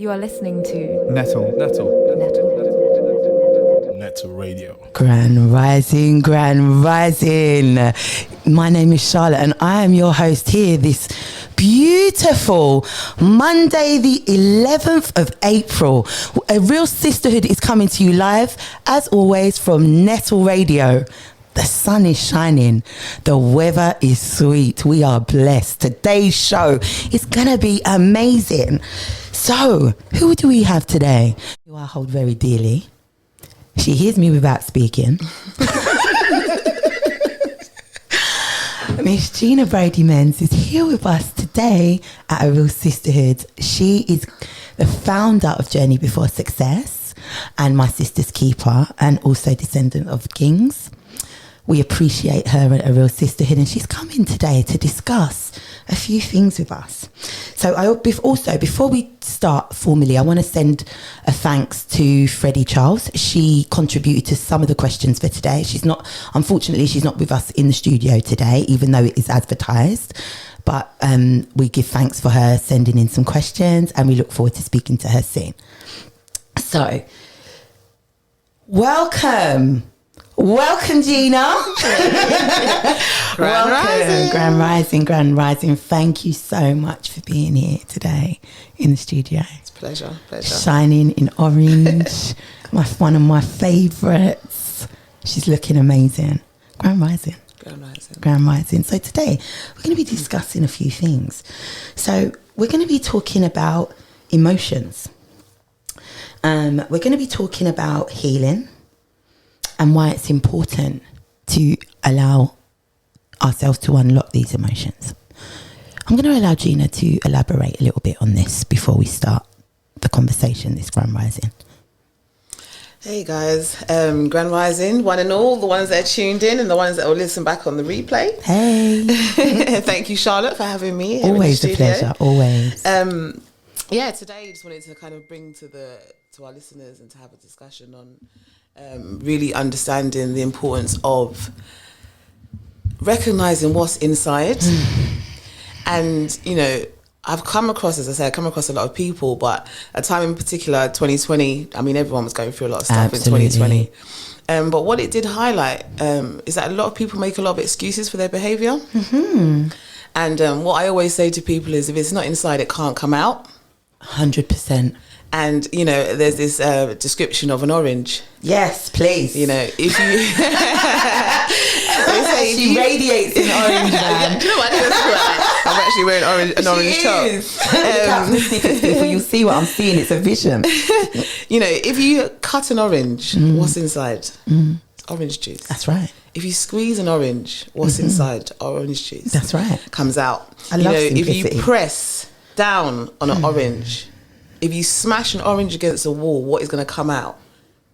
You are listening to Nettle Radio. Grand Rising. My name is Charlotte and I am your host here this beautiful Monday the 11th of April. A Real Sisterhood is coming to you live as always from Nettle Radio. The sun is shining. The weather is sweet. We are blessed. Today's show is going to be amazing. So, who do we have today? Who I hold very dearly. She hears me without speaking. Miss Jeanna Brodie-Mends is here with us today at A Real Sisterhood. She is the founder of Journey Before Success and My Sister's Keeper and also Descendant of Kings. We appreciate her at A Real Sisterhood and she's come in today to discuss a few things with us. So before we start formally, I want to send a thanks to Freddie Charles. She contributed to some of the questions for today. Unfortunately, she's not with us in the studio today, even though it is advertised. But we give thanks for her sending in some questions and we look forward to speaking to her soon. So, welcome, Jeanna. Grand Rising. Thank you so much for being here today in the studio. It's a pleasure. Shining in orange, one of my favourites. She's looking amazing. Grand Rising. So today we're going to be discussing a few things. So we're going to be talking about emotions. We're going to be talking about healing and why it's important to allow ourselves to unlock these emotions. I'm going to allow Jeanna to elaborate a little bit on this before we start the conversation this Grand Rising. Hey guys, Grand Rising, one and all, the ones that are tuned in and the ones that will listen back on the replay. Hey. Thank you, Charlotte, for having me here. Always a pleasure, always. Today I just wanted to kind of bring to our listeners and to have a discussion on really understanding the importance of recognizing what's inside. And, I've come across a lot of people, but a time in particular, 2020, I mean, everyone was going through a lot of stuff. Absolutely. In 2020. But what it did highlight is that a lot of people make a lot of excuses for their behavior. Mm-hmm. And what I always say to people is if it's not inside, it can't come out. 100%. And, there's this description of an orange. Yes, please. If you... she radiates in orange, man. Do you know what? I'm actually wearing an orange top. You'll see what I'm seeing. It's a vision. If you cut an orange, what's inside? Orange juice. That's right. If you squeeze an orange, what's inside? Orange juice. That's right. Comes out. I love simplicity. If you press down on an orange, if you smash an orange against a wall, what is going to come out?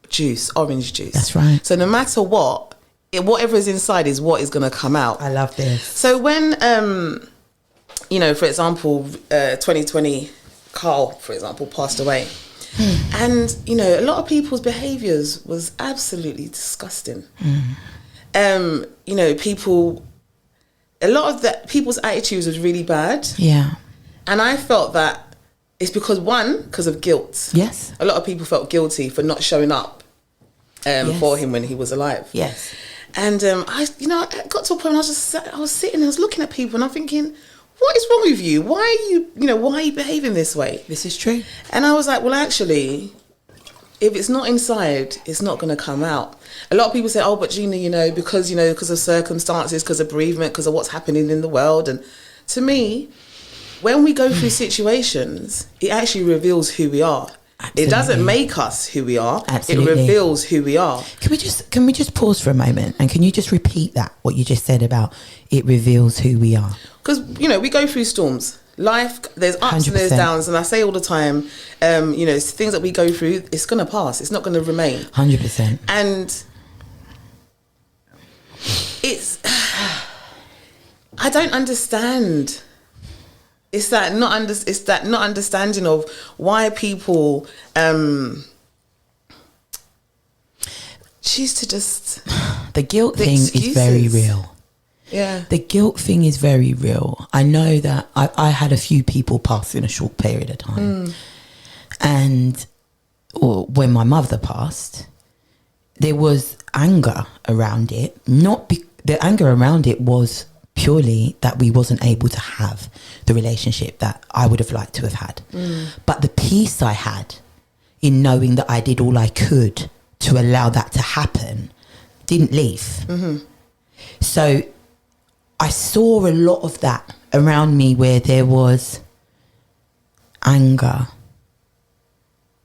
Juice, orange juice. That's right. So no matter what, whatever is inside is what is going to come out. I love this. So when, for example, 2020, Carl, for example, passed away. And, a lot of people's behaviours was absolutely disgusting. A lot of people's attitudes was really bad. Yeah. And I felt that it's because of guilt. Yes. A lot of people felt guilty for not showing up for him when he was alive. Yes. And I got to a point where I was sitting and I was looking at people and I'm thinking, what is wrong with you? Why are you behaving this way? This is true. And I was like, well, actually, if it's not inside, it's not going to come out. A lot of people say, oh, but Jeanna, because of circumstances, because of bereavement, because of what's happening in the world. And to me, when we go through situations, it actually reveals who we are. Absolutely. It doesn't make us who we are. Absolutely. It reveals who we are. Can we just pause for a moment and can you just repeat what you just said about it reveals who we are? Because, we go through storms. Life, there's ups 100%. And there's downs. And I say all the time, things that we go through, it's going to pass. It's not going to remain. 100%. And it's... I don't understand... It's that not understanding of why people choose to just... The guilt thing is very real. Yeah. The guilt thing is very real. I know that I had a few people pass in a short period of time. And when my mother passed, there was anger around it. The anger around it was purely that we wasn't able to have the relationship that I would have liked to have had. But the peace I had in knowing that I did all I could to allow that to happen didn't leave. So I saw a lot of that around me, where there was anger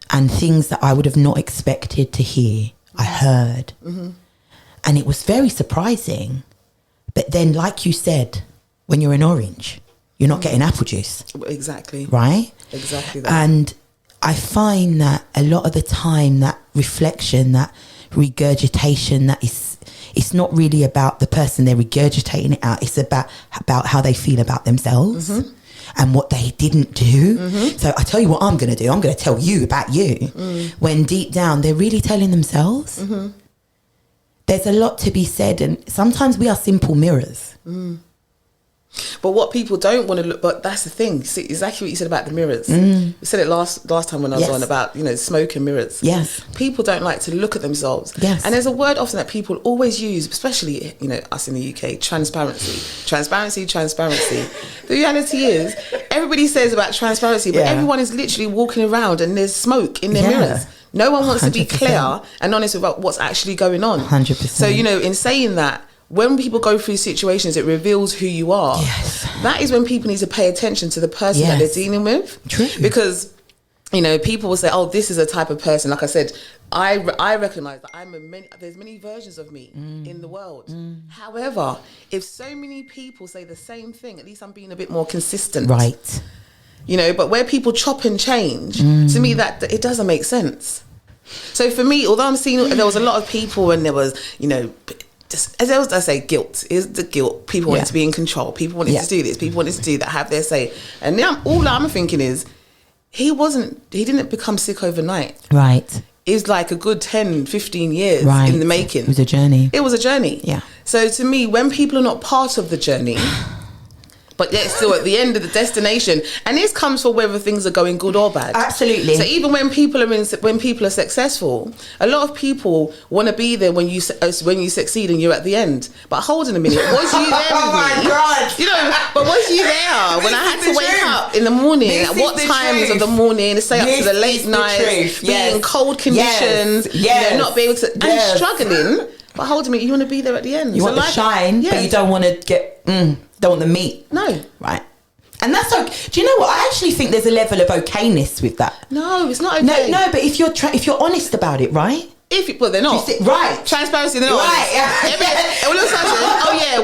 and things that I would have not expected to hear, I heard. And it was very surprising. But then, like you said, when you're an orange, you're not getting apple juice. Exactly. Right? Exactly that. And I find that a lot of the time, that reflection, that regurgitation, it's not really about the person they're regurgitating it out. It's about how they feel about themselves and what they didn't do. So I tell you what I'm going to do. I'm going to tell you about you. When deep down, they're really telling themselves. There's a lot to be said. And sometimes we are simple mirrors. But what people don't want to look, but that's the thing. See, exactly what you said about the mirrors. You said it last time when I was on about, smoke and mirrors. Yes. People don't like to look at themselves. Yes. And there's a word often that people always use, especially, us in the UK, transparency. Transparency. The reality is, everybody says about transparency, but everyone is literally walking around and there's smoke in their mirrors. No one wants 100%. To be clear and honest about what's actually going on. 100%. So, in saying that, when people go through situations, it reveals who you are. Yes. That is when people need to pay attention to the person that they're dealing with. True. Because, people will say, oh, this is a type of person. Like I said, I recognise that there's many versions of me in the world. However, if so many people say the same thing, at least I'm being a bit more consistent. Right. But where people chop and change, to me, that it doesn't make sense. So for me, although I'm seeing, there was a lot of people and there was, as I say, guilt is the guilt. People wanted to be in control. People wanted to do this. People wanted to do that, have their say. And now all I'm thinking is, he didn't become sick overnight. Right. It's like a good 10, 15 years in the making. It was a journey. Yeah. So to me, when people are not part of the journey, but yet still at the end of the destination, and this comes for whether things are going good or bad. Absolutely. So even when people are successful, a lot of people want to be there when you succeed and you're at the end. But hold on a minute, was you there? Oh my God! But was you there when I had to wake up in the morning? At what times of the morning? Stay up to the late nights, be in cold conditions, not be able to, and struggling. But hold on a minute, you want to be there at the end. You want the shine, but you don't want to get. Don't want the meat. No. Right. And that's okay. Do you know what? I actually think there's a level of okayness with that. No, it's not okay. No, but if you're honest about it, right? Well, they're not. Right. Transparency, they're not. Right.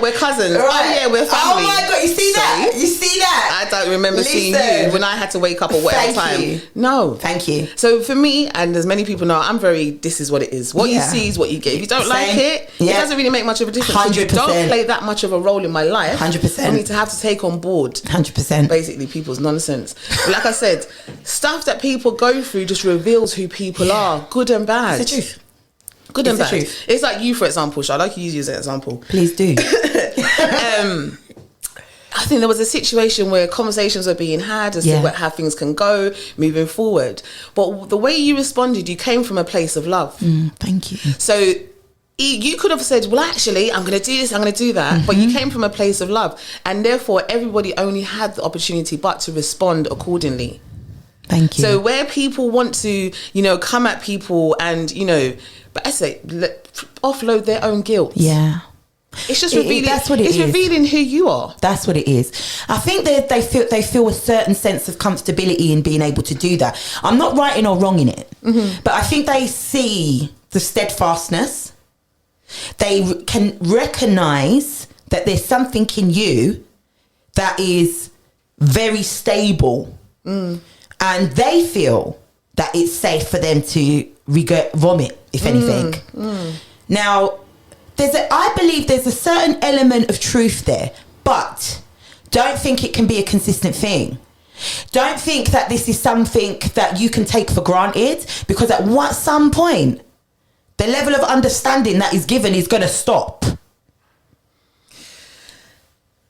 We're cousins. Right. Oh, yeah, we're family. Oh, my God. You see that? You see that? I don't remember seeing you when I had to wake up at whatever time. You. No. Thank you. So for me, and as many people know, this is what it is. What you see is what you get. If you don't like it, it doesn't really make much of a difference. 100%. You don't play that much of a role in my life. 100%. I need to have to take on board 100%. basically people's nonsense. But like I said, stuff that people go through just reveals who people are, good and bad. It's the truth. Good and bad. It's like you, for example, I'd like you to use you as an example. Please do. I think there was a situation where conversations were being had as to how things can go moving forward. But the way you responded, you came from a place of love. Thank you. So you could have said, well, actually, I'm going to do this, I'm going to do that. But you came from a place of love. And therefore, everybody only had the opportunity but to respond accordingly. Thank you. So where people want to, come at people and, but I say, offload their own guilt. Yeah. It's just revealing. That's what it is. It's revealing who you are. That's what it is. I think that they feel a certain sense of comfortability in being able to do that. I'm not right or wrong in it, but I think they see the steadfastness. They can recognise that there's something in you that is very stable, and they feel that it's safe for them to vomit, if anything. Now, I believe there's a certain element of truth there, but don't think it can be a consistent thing. Don't think that this is something that you can take for granted, because at some point, the level of understanding that is given is going to stop.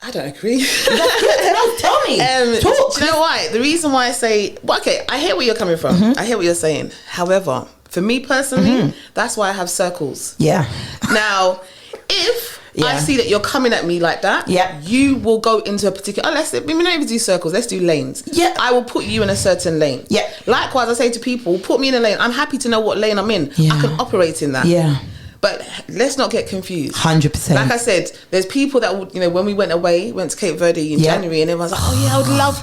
I don't agree. Tell me. Talk. Do you know why? The reason why I say, well, okay, I hear where you're coming from. I hear what you're saying. However, for me personally, that's why I have circles. Yeah. Now, if I see that you're coming at me like that, you will go into a particular, we don't even do circles, let's do lanes. Yeah. I will put you in a certain lane. Yeah. Likewise, I say to people, put me in a lane. I'm happy to know what lane I'm in. Yeah. I can operate in that. Yeah. But let's not get confused. 100%. Like I said, there's people that would, when we went to Cape Verde in January, and everyone's like, oh yeah, I would love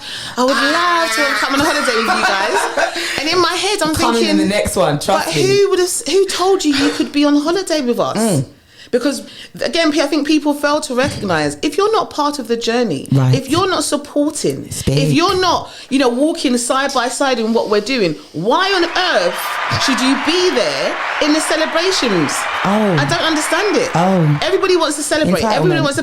to come on a holiday with you guys. And in my head, I'm thinking, in the next one, trust me. Who told you could be on holiday with us? Because again, I think people fail to recognize, if you're not part of the journey, if you're not supporting, if you're not, walking side by side in what we're doing, why on earth should you be there in the celebrations? I don't understand it. Everybody wants to celebrate. Everybody wants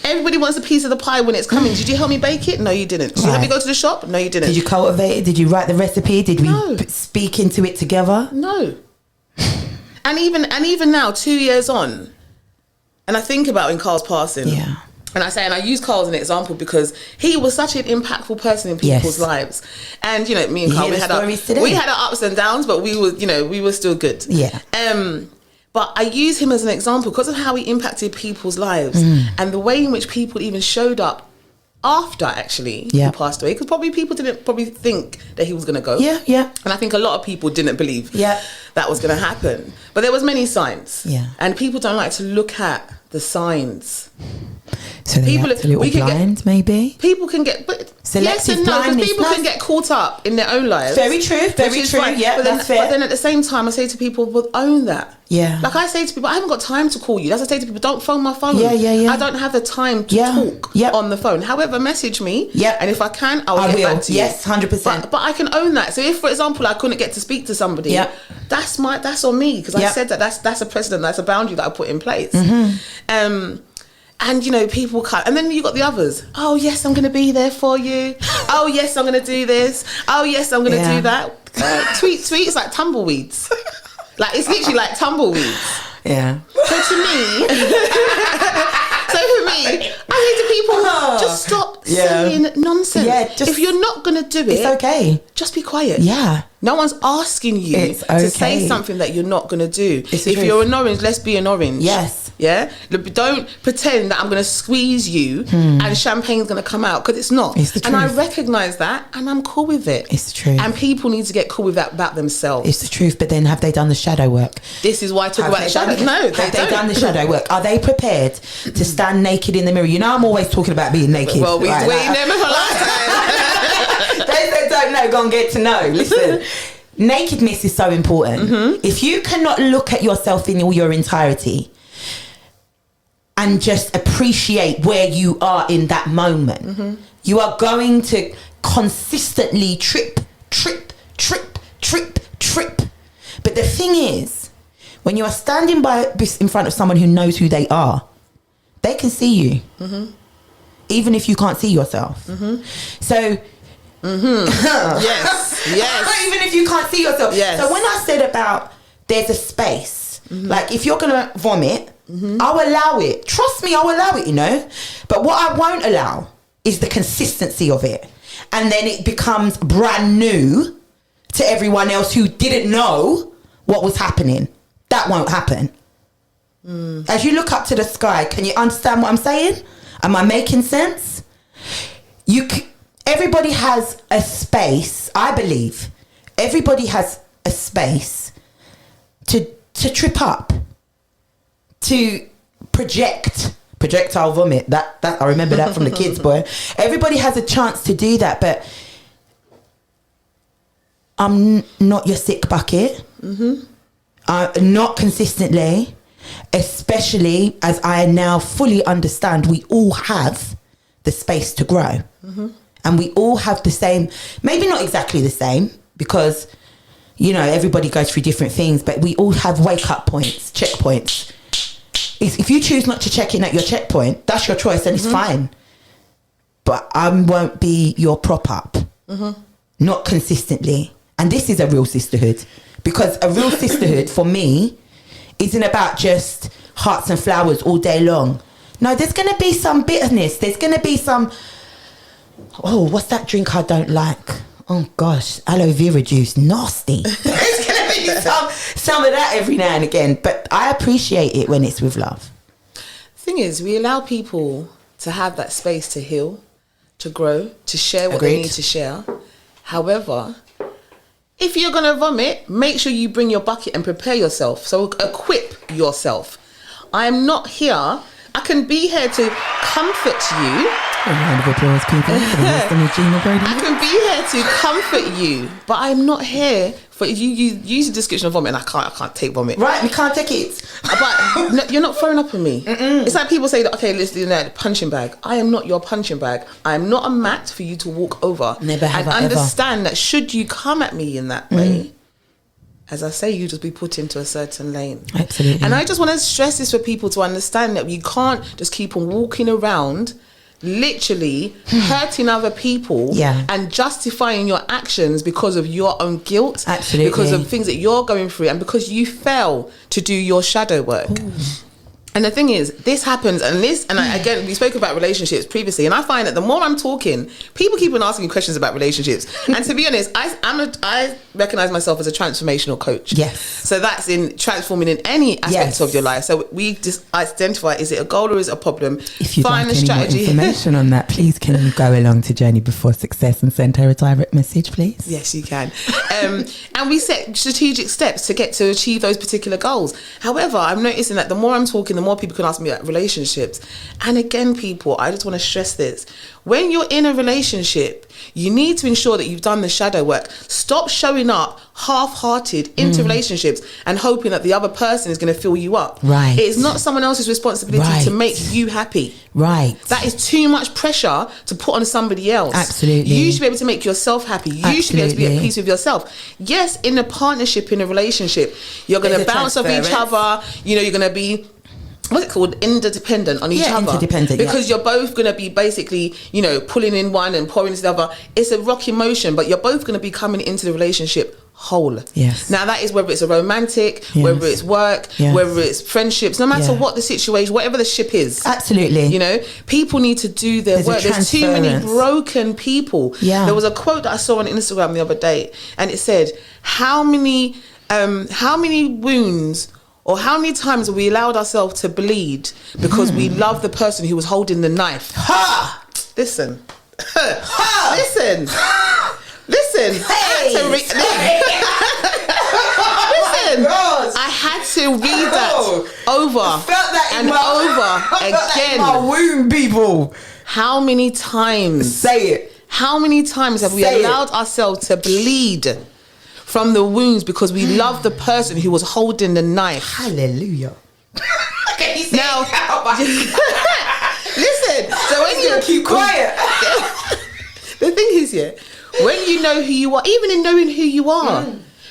Everybody wants a piece of the pie when it's coming. Did you help me bake it? No, you didn't. Did you help me go to the shop? No, you didn't. Did you cultivate it? Did you write the recipe? Did we speak into it together? No. And even now, 2 years on, and I think about in Carl's passing, and I use Carl as an example because he was such an impactful person in people's lives. And me and Carl, we had our ups and downs, but we were still good. Yeah. But I use him as an example because of how he impacted people's lives and the way in which people even showed up after he passed away, because people didn't think that he was going to go. And I think a lot of people didn't believe that was going to happen, but there was many signs. And people don't like to look at the signs. So people a little blind, maybe people can get, but selective because people can get caught up in their own lives. Very true. Yeah, that's fair. But then at the same time, I say to people, well, own that. Yeah. Like I say to people, I haven't got time to call you. That's what I say to people, don't phone my phone. Yeah. I don't have the time to talk on the phone. However, message me. Yeah. And if I can, I will get back to you. Yes, 100%. But I can own that. So if, for example, I couldn't get to speak to somebody, that's on me, because I said that's a precedent, that's a boundary that I put in place. And people cut, and then you got the others. Oh yes, I'm going to be there for you. Oh yes, I'm going to do this. Oh yes, I'm going to do that. Tweet. It's like tumbleweeds. Like it's literally like tumbleweeds. Yeah. So for me, I say to people, just stop saying nonsense. Yeah. If you're not going to do it, it's okay. Just be quiet. Yeah. No one's asking you to say something that you're not going to do. If you're an orange, let's be an orange. Yes. Yeah? Don't pretend that I'm going to squeeze you and champagne's going to come out, because it's not. It's the truth. And I recognise that, and I'm cool with it. It's the truth. And people need to get cool with that about themselves. It's the truth, but then have they done the shadow work? This is why I talk about the shadow. No, have they done the shadow work? Are they prepared to stand naked in the mirror? I'm always talking about being naked. Well, we never for last time. Those that don't know, go and get to know. Listen. Nakedness is so important. If you cannot look at yourself in all your entirety and just appreciate where you are in that moment, you are going to consistently trip. But the thing is, when you are standing in front of someone who knows who they are, they can see you, even if you can't see yourself. So yes even if you can't see yourself. So when I said about there's a space, like if you're gonna vomit, I'll allow it. Trust me, I'll allow it, but what I won't allow is the consistency of it, and then it becomes brand new to everyone else who didn't know what was happening. That won't happen. As you look up to the sky, can you understand what I'm saying? Am I making sense? Everybody has a space, I believe. Everybody has a space to trip up, to projectile vomit. That I remember that from the kids, boy. Everybody has a chance to do that, but I'm not your sick bucket. Not consistently, especially as I now fully understand we all have the space to grow. And we all have the same, maybe not exactly the same, because, everybody goes through different things, but we all have wake-up points, checkpoints. If you choose not to check in at your checkpoint, that's your choice, and it's fine. But I won't be your prop-up. Not consistently. And this is a real sisterhood. Because a real sisterhood, for me, isn't about just hearts and flowers all day long. No, there's going to be some bitterness. There's going to be some, oh, what's that drink I don't like? Oh, gosh, aloe vera juice, nasty. There's going to be some of that every now and again. But I appreciate it when it's with love. Thing is, we allow people to have that space to heal, to grow, to share what they need to share. However, if you're going to vomit, make sure you bring your bucket and prepare yourself. So equip yourself. I'm not here. I can be here to comfort you. A round of applause, people, for the wisdom of Jeanna Brodie-Mends. I can be here to comfort you, but I'm not here for you. Use the description of vomit, and I can't take vomit. Right, we can't take it. But no, you're not throwing up on me. It's like people say that, okay, let's do that punching bag. I am not your punching bag. I am not a mat for you to walk over. Never have and I understand that should you come at me in that way, as I say, you just be put into a certain lane. Absolutely. And I just want to stress this for people to understand that you can't just keep on walking around literally hurting other people and justifying your actions because of your own guilt. Absolutely. Because of things that you're going through and because you fail to do your shadow work. Ooh. And the thing is, this happens, again, we spoke about relationships previously, and I find that the more I'm talking, people keep on asking me questions about relationships. And to be honest, I recognize myself as a transformational coach. Yes. So that's in transforming in any aspect of your life. So we just identify, is it a goal or is it a problem? If you'd like any more information on that, please can you go along to Journey Before Success and send her a direct message, please? Yes, you can. And we set strategic steps to achieve those particular goals. However, I'm noticing that the more I'm talking, the more people can ask me about relationships. And again, people, I just want to stress this. When you're in a relationship, you need to ensure that you've done the shadow work. Stop showing up half-hearted into relationships and hoping that the other person is going to fill you up. Right. It is not someone else's responsibility to make you happy. Right. That is too much pressure to put on somebody else. Absolutely. You should be able to make yourself happy. You should be able to be at peace with yourself. Yes, in a partnership, in a relationship, you're going to bounce off each other. You know, you're going to be, what's it called, interdependent on each other. Interdependent, because you're both going to be basically, you know, pulling in one and pouring into the other. It's a rocky motion, but you're both going to be coming into the relationship whole. Yes. Now that is whether it's a romantic, whether it's work, whether it's friendships, no matter what the situation, whatever the ship is. Absolutely. You know, people need to do their work. There's too many broken people. Yeah. There was a quote that I saw on Instagram the other day, and it said, how many wounds or how many times have we allowed ourselves to bleed because we love the person who was holding the knife? Ha! Listen. Ha! Listen. Listen. Hey, Listen. I had to read that over I felt that and over again. That in my womb, people. How many times? Say it. How many times have we allowed ourselves to bleed from the wounds because we love the person who was holding the knife? Hallelujah. Now, listen. So when you keep quiet, the thing is, when you know who you are, even in knowing who you are,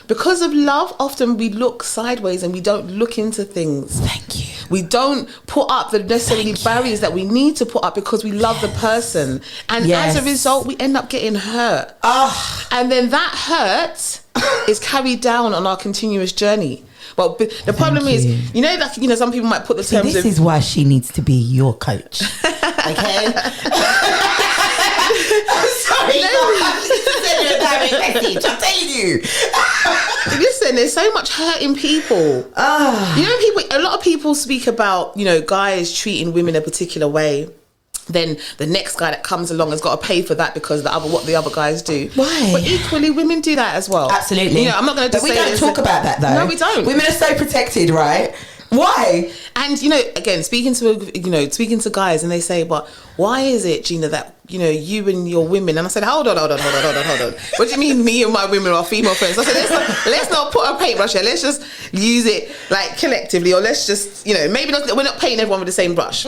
because of love, often we look sideways and we don't look into things. Thank you. We don't put up the necessarily barriers that we need to put up because we love the person. And as a result, we end up getting hurt. And then that hurt is carried down on our continuous journey. But the problem is, you know, that, you know, some people might put the terms this is why she needs to be your coach. Okay? I'm sorry. I'm telling you. Listen, there's so much hurt in people. You know, a lot of people speak about, you know, guys treating women a particular way. Then the next guy that comes along has got to pay for that because what the other guys do. Why? But equally, women do that as well. Absolutely. You know, I'm not going to. But we don't talk about that though. No, we don't. Women are so protected, right? Why? And you know, again, speaking to guys, and they say, "But why is it, Jeanna, that you know you and your women?" And I said, "Hold on. What do you mean, me and my women are female friends?" I said, "Let's not put a paintbrush here. Let's just use it like collectively, or let's just, you know, maybe we're not painting everyone with the same brush,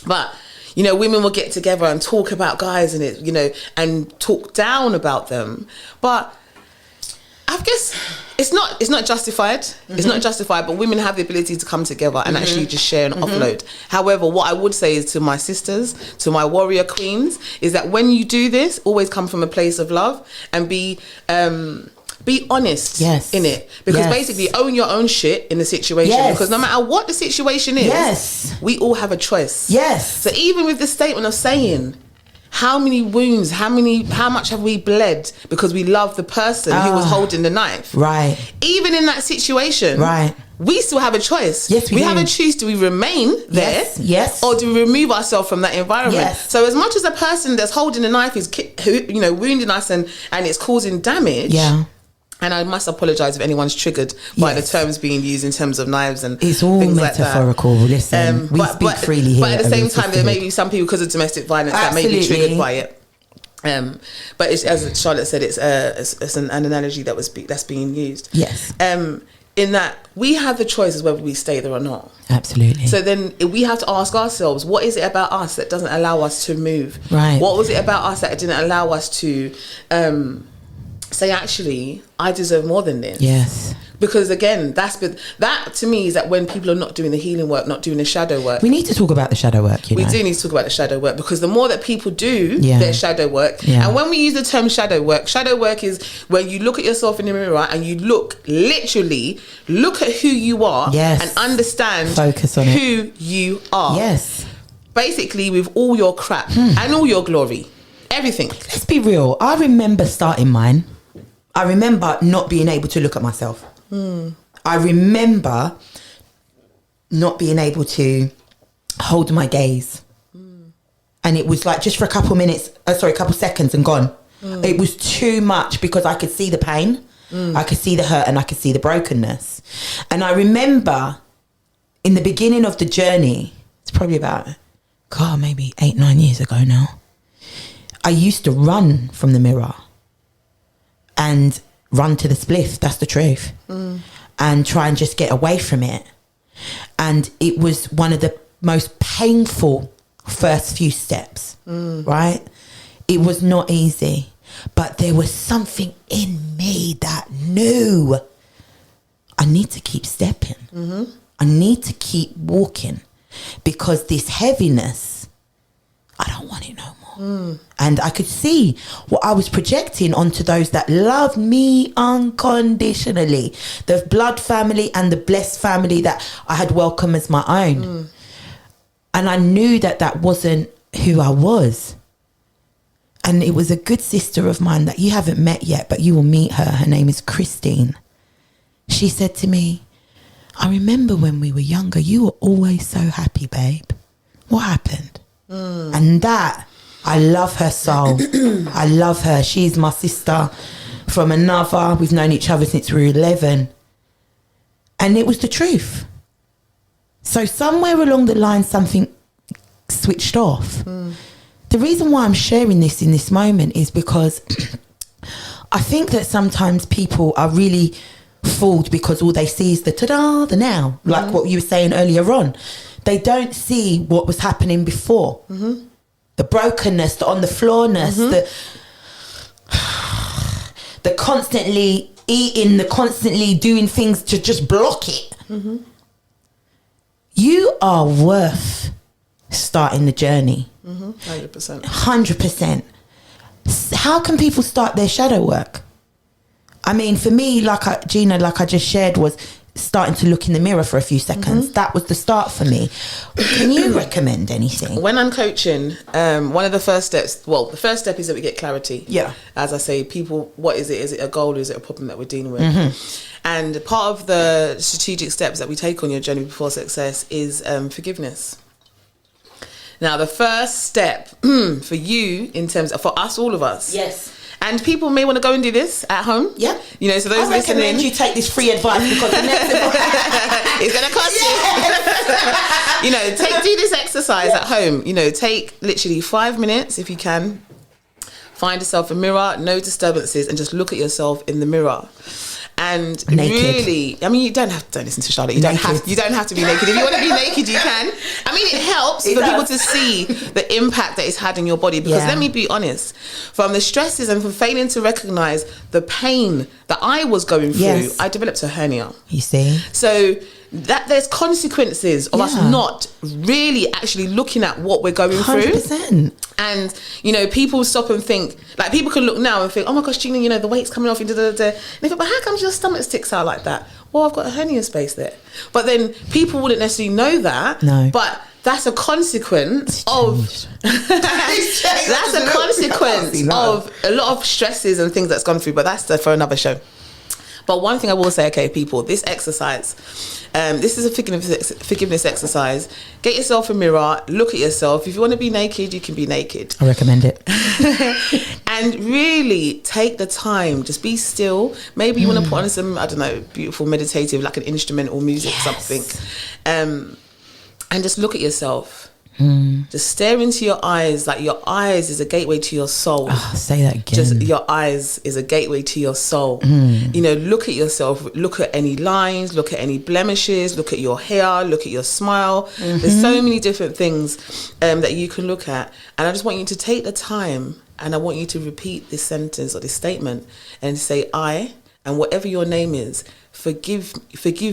but." You know, women will get together and talk about guys and it, you know, and talk down about them. But I guess it's not justified. It's not justified, but women have the ability to come together and actually just share and offload. However, what I would say is to my sisters, to my warrior queens, is that when you do this, always come from a place of love and be be honest Yes. in it, because Yes. basically own your own shit in the situation. Yes. Because no matter what the situation is, Yes. we all have a choice. Yes. So even with the statement of saying, how many wounds, how much have we bled because we love the person who was holding the knife? Right. Even in that situation, Right. we still have a choice. Yes, we do. have a choice. Do we remain there? Yes. Yes. Or do we remove ourselves from that environment? Yes. So as much as a person that's holding the knife is, wounding us and it's causing damage. Yeah. And I must apologise if anyone's triggered by Yes. the terms being used in terms of knives and It's all things metaphorical. like that. Listen, we speak freely here. But at the same time, there may Sisterhood. be some people, because of domestic violence, that may be triggered by it. But it's, as Charlotte said, it's an analogy that's being used. Yes. In that we have the choice as whether we stay there or not. Absolutely. So then we have to ask ourselves, what is it about us that doesn't allow us to move? Right. What was it about us that didn't allow us to say, actually, I deserve more than this? Yes. Because again, that to me is that when people are not doing the healing work, not doing the shadow work. We need to talk about the shadow work. We do need to talk about the shadow work, because the more that people do their shadow work, and when we use the term shadow work is when you look at yourself in the mirror and you literally look at who you are, and understand, focus on who you are. Yes. Basically, with all your crap and all your glory, everything. Let's be real. I remember starting mine. I remember not being able to look at myself. I remember not being able to hold my gaze. And it was like just for a couple seconds and gone. It was too much, because I could see the pain, I could see the hurt, and I could see the brokenness. And I remember in the beginning of the journey, it's probably about, maybe 8-9 years ago now, I used to run from the mirror and run to the spliff, that's the truth, and try and just get away from it. And it was one of the most painful first few steps, right? It was not easy, but there was something in me that knew I need to keep stepping. I need to keep walking, because this heaviness, I don't want it no more. And I could see what I was projecting onto those that loved me unconditionally, the blood family and the blessed family that I had welcomed as my own. And I knew that wasn't who I was. And it was a good sister of mine that you haven't met yet, but you will meet her. Her name is Christine. She said to me, I remember when we were younger, you were always so happy, babe. What happened? And that, I love her soul. I love her. She's my sister from another. We've known each other since we were 11. And it was the truth. So somewhere along the line, something switched off. The reason why I'm sharing this in this moment is because I think that sometimes people are really fooled because all they see is the ta-da, the now, like what you were saying earlier on. They don't see what was happening before. The brokenness, the on the floorness, the constantly eating, the constantly doing things to just block it. You are worth starting the journey. 100%. 100%. How can people start their shadow work? I mean, for me, Jeanna, like I just shared, was starting to look in the mirror for a few seconds. That was the start for me. Can you recommend anything? When I'm coaching, one of the first steps, the first step is that we get clarity. Yeah. As I say, people, what is it? Is it a goal or is it a problem that we're dealing with? And part of the strategic steps that we take on your journey before success is forgiveness. Now, the first step for you, in terms of, for us, all of us. Yes. And people may want to go and do this at home. Yeah. You know, so those I recommend listening, you take this free advice, because the next it's going to cost you. You know, do this exercise at home. You know, take literally 5 minutes if you can. Find yourself a mirror, no disturbances, and just look at yourself in the mirror. And really, I mean, don't listen to Charlotte. You don't have to be naked. If you want to be naked, you can. I mean, it helps for people to see the impact that it's had in your body. Because let me be honest, from the stresses and from failing to recognize the pain that I was going through, I developed a hernia. You see? So that there's consequences of us not really actually looking at what we're going 100%. through. And, you know, people stop and think, like, people can look now and think, oh my gosh, Jeanna, you know, the weight's coming off, and they think, but how comes your stomach sticks out like that? Well, I've got a hernia space there. But then people wouldn't necessarily know that. No. But that's a consequence of that's a consequence of a lot of stresses and things that's gone through. But that's for another show. But one thing I will say, okay, people, this exercise, this is a forgiveness exercise. Get yourself a mirror, look at yourself. If you want to be naked, you can be naked. I recommend it. And really take the time, just be still. Maybe you want to put on some, I don't know, beautiful meditative, like an instrumental music, something. And just look at yourself. Just stare into your eyes. Like, your eyes is a gateway to your soul. Oh, say that again. Just your eyes is a gateway to your soul. You know, look at yourself. Look at any lines. Look at any blemishes. Look at your hair. Look at your smile. There's so many different things that you can look at. And I just want you to take the time, and I want you to repeat this sentence or this statement and say, I, and whatever your name is, forgive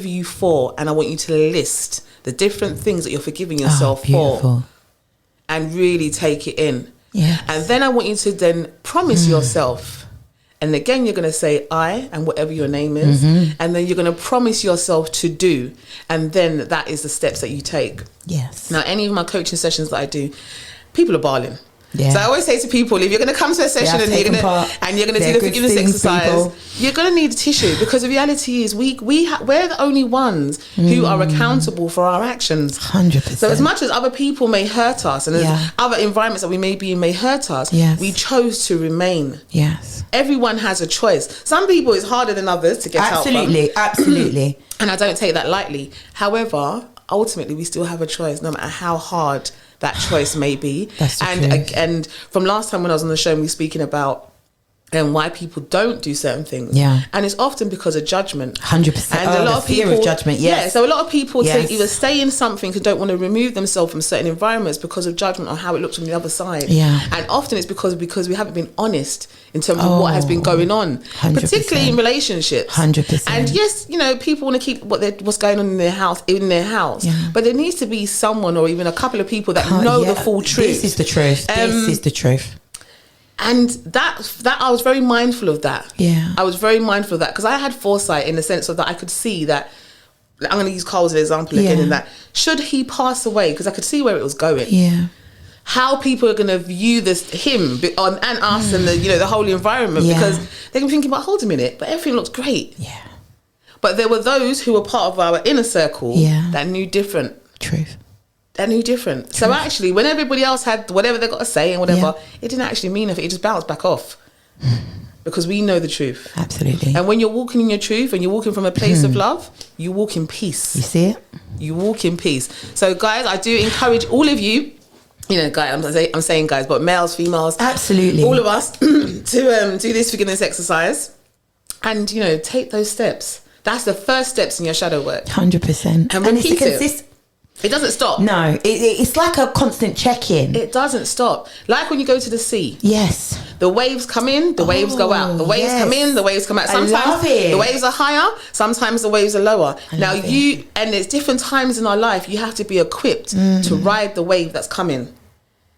you for. And I want you to list the different things that you're forgiving yourself for, and really take it in. Yeah. And then I want you to then promise yourself, and again you're going to say I and whatever your name is, and then you're going to promise yourself to do, and then that is the steps that you take. Yes. Now, any of my coaching sessions that I do, people are bawling. Yeah. So I always say to people, if you're going to come to a session and you're going to do the forgiveness exercise, you're going to need a tissue, because the reality is we're the only ones who are accountable for our actions. 100%. So as much as other people may hurt us, and as other environments that we may be in may hurt us, we chose to remain. Yes. Everyone has a choice. Some people it's harder than others to get out from. Absolutely. And I don't take that lightly. However, ultimately we still have a choice, no matter how hard that choice may be. That's the truth. And from last time when I was on the show, we were speaking about why people don't do certain things. Yeah. And it's often because of judgment. 100%. And a lot of fear people, of judgment. Yes. Yeah. So a lot of people either stay in something and don't want to remove themselves from certain environments because of judgment on how it looks from the other side. Yeah. And often it's because we haven't been honest in terms of what has been going on, 100%. particularly in relationships. 100%. And yes, you know, people want to keep what's going on in their house. Yeah. But there needs to be someone, or even a couple of people that know the full truth. This is the truth. This is the truth. And that I was very mindful of that. Yeah. I was very mindful of that, because I had foresight in the sense of that I could see that, I'm going to use Carl as an example again, in that should he pass away, because I could see where it was going. Yeah. How people are going to view him and us and the whole environment, because they can be thinking, but hold a minute, but everything looks great. Yeah. But there were those who were part of our inner circle that knew different. Truth. That knew different. So actually, when everybody else had whatever they got to say and whatever, it didn't actually mean anything. It just bounced back off. Because we know the truth. Absolutely. And when you're walking in your truth and you're walking from a place of love, you walk in peace. You see it? You walk in peace. So guys, I do encourage all of you, guys, I'm saying guys, but males, females, absolutely, all of us to do this forgiveness exercise and, take those steps. That's the first steps in your shadow work. 100%. And repeat it. It doesn't stop. No, it's like a constant check-in. It doesn't stop. Like when you go to the sea. Yes. The waves come in, the waves go out. The waves come in, the waves come out. Sometimes I love it. The waves are higher, sometimes the waves are lower. And there's different times in our life you have to be equipped to ride the wave that's coming.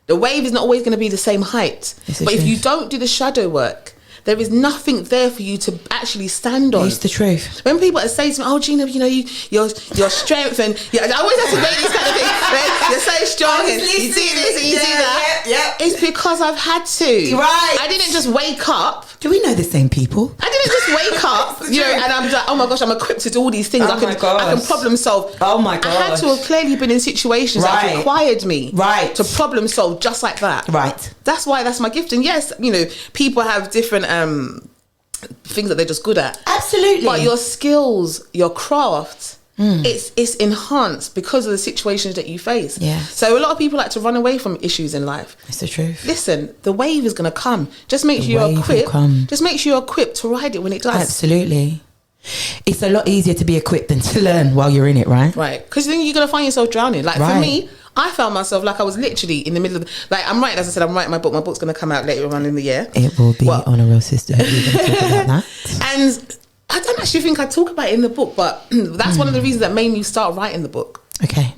The wave is not always going to be the same height. But if you don't do the shadow work, there is nothing there for you to actually stand on. It's the truth. When people say to me, "Oh, Jeanna, your strength," and I always have to make this kind of thing. You're so strong, and you see this and you see that. Yeah. It's because I've had to. Right. I didn't just wake up. Do we know the same people? I didn't just wake up, and I'm like, oh my gosh, I'm equipped to do all these things. I can problem solve. Oh my gosh. I had to have clearly been in situations that required me to problem solve just like that. Right. That's why that's my gift. And yes, people have different things that they're just good at. Absolutely. But your skills, your craft, it's enhanced because of the situations that you face. Yeah. So a lot of people like to run away from issues in life. It's the truth. Listen, the wave is going to come. Just make sure you're equipped. Just make sure you're equipped to ride it when it does. Absolutely. It's a lot easier to be equipped than to learn while you're in it, right? Right. Because then you're going to find yourself drowning. Like for me, I found myself like I was literally in the middle of I'm writing, as I said, I'm writing my book. My book's going to come out later on in the year. It will be on A Real Sisterhood. We're going to talk about that. And I don't actually think I talk about it in the book, but that's one of the reasons that made me start writing the book. Okay.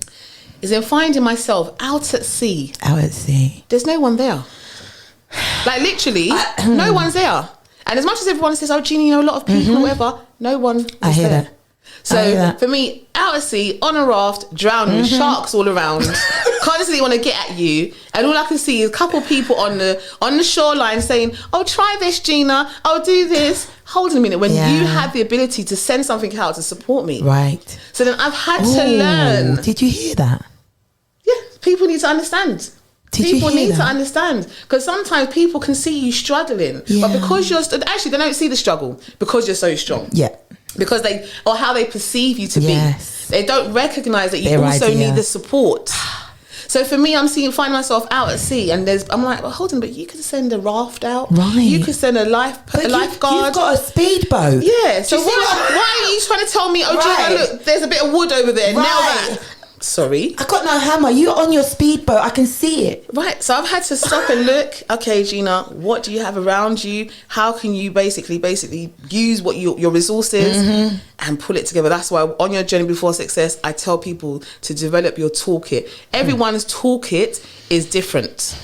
Is in finding myself out at sea. Out at sea. There's no one there. Like literally, no one's there. And as much as everyone says, oh, Jeannie, you know, a lot of people, whatever, no one is there. That. So for me, out at sea, on a raft, drowning, sharks all around, constantly want to get at you, and all I can see is a couple people on the shoreline saying, "Oh, try this, Jeanna. Oh, do this." Hold on a minute. When you had the ability to send something out to support me, right? So then I've had to learn. Did you hear that? Yeah, people need to understand. People need to understand, because sometimes people can see you struggling, but because you're actually they don't see the struggle because you're so strong. Yeah. Because or how they perceive you to be, they don't recognize that you also need the support. So for me, finding myself out at sea, and I'm like, well, hold on, but you could send a raft out, right? You could send a lifeguard. You've got a speedboat. Yeah. So why are you trying to tell me? Oh, Jeanna, look, there's a bit of wood over there. Nail that. Sorry, I got no hammer. You're on your speedboat. I can see it. Right. So I've had to stop and look. Okay, Jeanna, what do you have around you? How can you basically use what your resources and pull it together? That's why on your journey before success, I tell people to develop your toolkit. Everyone's toolkit is different.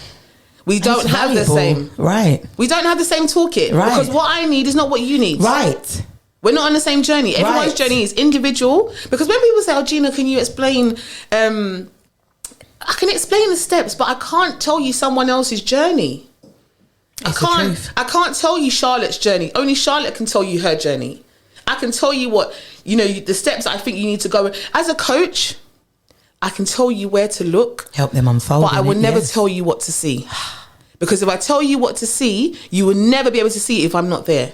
We don't have the same. Right. We don't have the same toolkit. Right. Because what I need is not what you need. Right. We're not on the same journey. Everyone's journey is individual. Because when people say, oh, Jeanna, can you explain... I can explain the steps, but I can't tell you someone else's journey. I can't tell you Charlotte's journey. Only Charlotte can tell you her journey. I can tell you what, the steps I think you need to go. As a coach, I can tell you where to look. Help them unfold. But I will never tell you what to see. Because if I tell you what to see, you will never be able to see it if I'm not there.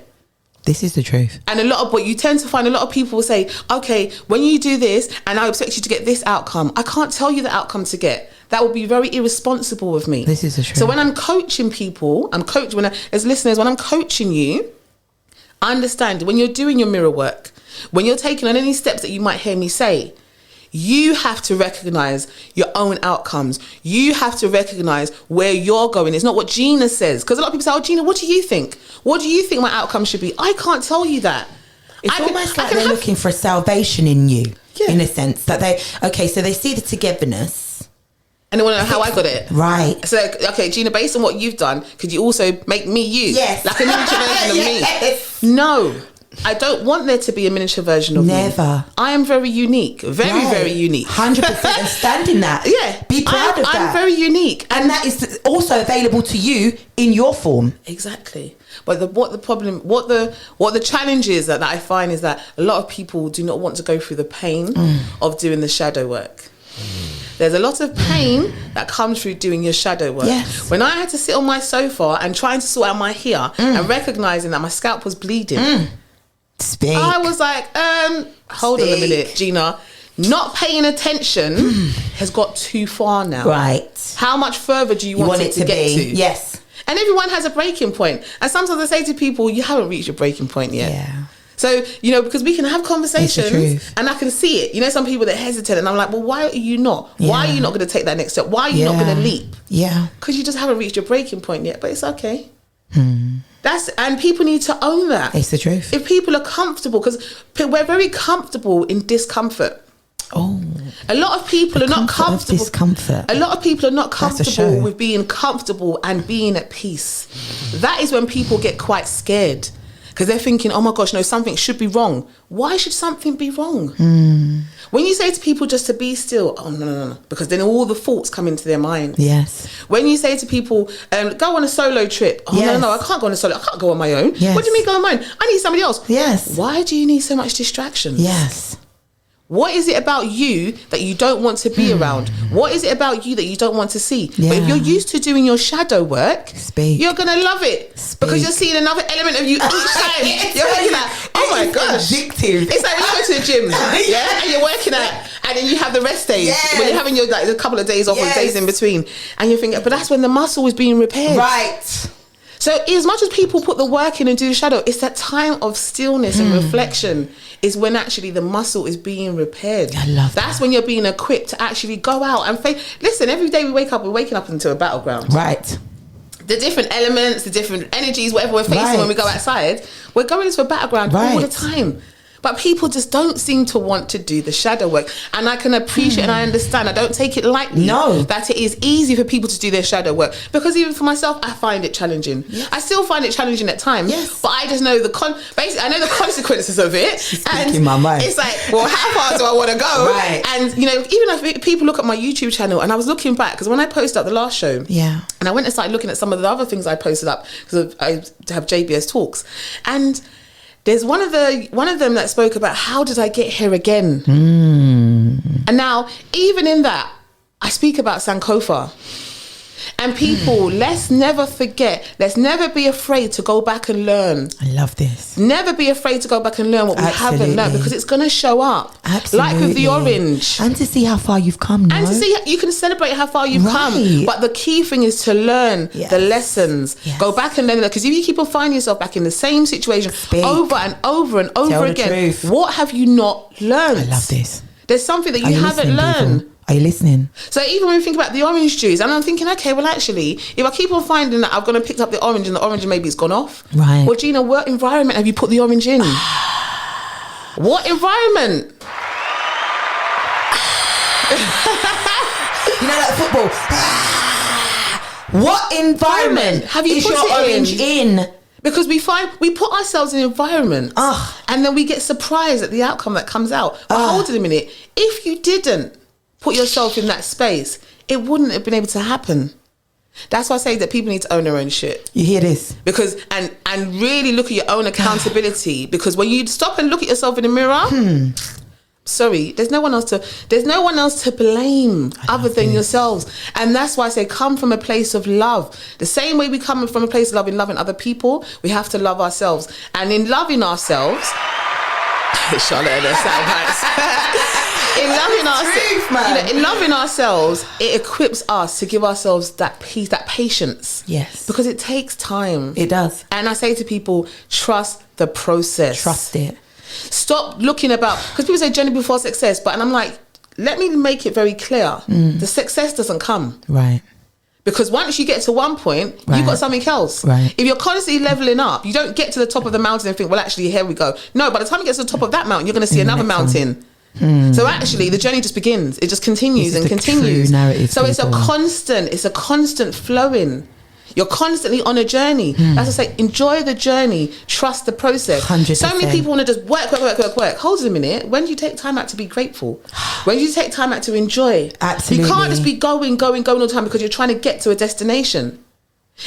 This is the truth. And what you tend to find, a lot of people will say, okay, when you do this and I expect you to get this outcome, I can't tell you the outcome to get. That would be very irresponsible of me. This is the truth. So when I'm coaching people, as listeners, when I'm coaching you, understand when you're doing your mirror work, when you're taking on any steps that you might hear me say, you have to recognize your own outcomes. You have to recognize where you're going. It's not what Jeanna says. Because a lot of people say, oh, Jeanna, what do you think? What do you think my outcome should be? I can't tell you that. It's almost like they're looking for a salvation in you, in a sense. That so they see the togetherness. And they want to know how I got it. Right. So, okay, Jeanna, based on what you've done, could you also make me you? Yes. Like a miniature version of me? No. I don't want there to be a miniature version of me. Never. I am very unique. Very unique. 100%. And stand in that. Yeah. Be proud of that. I'm very unique. And that is also available to you in your form. Exactly. But what the challenge is that I find is that a lot of people do not want to go through the pain of doing the shadow work. There's a lot of pain that comes through doing your shadow work. Yes. When I had to sit on my sofa and trying to sort out my hair and recognizing that my scalp was bleeding, Speak. I was like, hold on a minute, Jeanna. Not paying attention has got too far now. Right. How much further do you want it to get to? Yes. And everyone has a breaking point. And sometimes I say to people, you haven't reached your breaking point yet. Yeah. So, because we can have conversations and I can see it. Some people that hesitate and I'm like, well, why are you not? Yeah. Why are you not going to take that next step? Why are you not going to leap? Yeah. Because you just haven't reached your breaking point yet, but it's okay. And people need to own that. It's the truth. If people are comfortable, because we're very comfortable in discomfort. Oh. A lot of people are not comfortable. Discomfort. A lot of people are not comfortable with being comfortable and being at peace. That is when people get quite scared. Because they're thinking, oh my gosh, no, something should be wrong. Why should something be wrong? When you say to people just to be still, oh no, because then all the thoughts come into their mind. Yes. When you say to people, go on a solo trip. Oh no, I can't go on a solo. I can't go on my own. Yes. What do you mean go on mine? I need somebody else. Yes. Why do you need so much distractions? Yes. What is it about you that you don't want to be around? What is it about you that you don't want to see? Yeah. But if you're used to doing your shadow work, you're going to love it. Because you're seeing another element of you each time. You're working at, oh my gosh. Addictive. It's like when you go to the gym, and you're working at, and then you have the rest days. Yes. When you're having your a couple of days off or days in between. And you're thinking, but that's when the muscle is being repaired. Right. So as much as people put the work in and do the shadow, it's that time of stillness and reflection is when actually the muscle is being repaired. I love that. That's when you're being equipped to actually go out and face. Listen, every day we wake up, we're waking up into a battleground. Right. the different elements, the different energies, whatever we're facing when we go outside, we're going into a battleground all the time. But people just don't seem to want to do the shadow work. And I can appreciate and I understand. I don't take it lightly that it is easy for people to do their shadow work. Because even for myself, I find it challenging. Yes. I still find it challenging at times. Yes. But I just know basically I know the consequences of it. And in my mind. It's like, well, how far do I want to go? Right. And, you know, even if people look at my YouTube channel, and I was looking back, because when I posted up the last show, and I went and started looking at some of the other things I posted up, because I have JBS talks, and there's one of them that spoke about how did I get here again? And now, even in that, I speak about Sankofa. And people, let's never forget, let's never be afraid to go back and learn. I love this. Never be afraid to go back and learn what we haven't learned, because it's going to show up. Absolutely. Like with the orange. And to see how far you've come now. And to see, you can celebrate how far you've come. But the key thing is to learn the lessons. Yes. Go back and learn that. Because if you keep on finding yourself back in the same situation over and over and over again, what have you not learned? I love this. There's something that you haven't learned. People? Are you listening? So even when we think about the orange juice, and I'm thinking, okay, well, actually, if I keep on finding that I've gone and picked up the orange and the orange maybe it's gone off. Right. Well, Jeanna, what environment have you put the orange in? What environment? You know, like football. What environment have you put your orange in? Because we put ourselves in environments and then we get surprised at the outcome that comes out. But hold on a minute. If you didn't put yourself in that space, it wouldn't have been able to happen. That's why I say that people need to own their own shit. You hear this? Because and really look at your own accountability. Because when you stop and look at yourself in the mirror, sorry, there's no one else to blame other than yourselves. And that's why I say come from a place of love. The same way we come from a place of love in loving other people, we have to love ourselves. And in loving ourselves, Charlotte and her sound in loving ourselves, it equips us to give ourselves that peace, that patience. Yes. Because it takes time. It does. And I say to people, trust the process. Trust it. Stop looking about, because people say journey before success, and I'm like, let me make it very clear. The success doesn't come. Right. Because once you get to one point, you've got something else. Right. If you're constantly leveling up, you don't get to the top of the mountain and think, well, actually, here we go. No, by the time you get to the top of that mountain, you're going to see another mountain. So actually, the journey just begins. It just continues and continues. So it's a constant flowing. You're constantly on a journey. As I say, enjoy the journey. Trust the process. 100%. So many people want to just work. Hold on a minute. When do you take time out to be grateful? When do you take time out to enjoy? Absolutely. You can't just be going all the time because you're trying to get to a destination.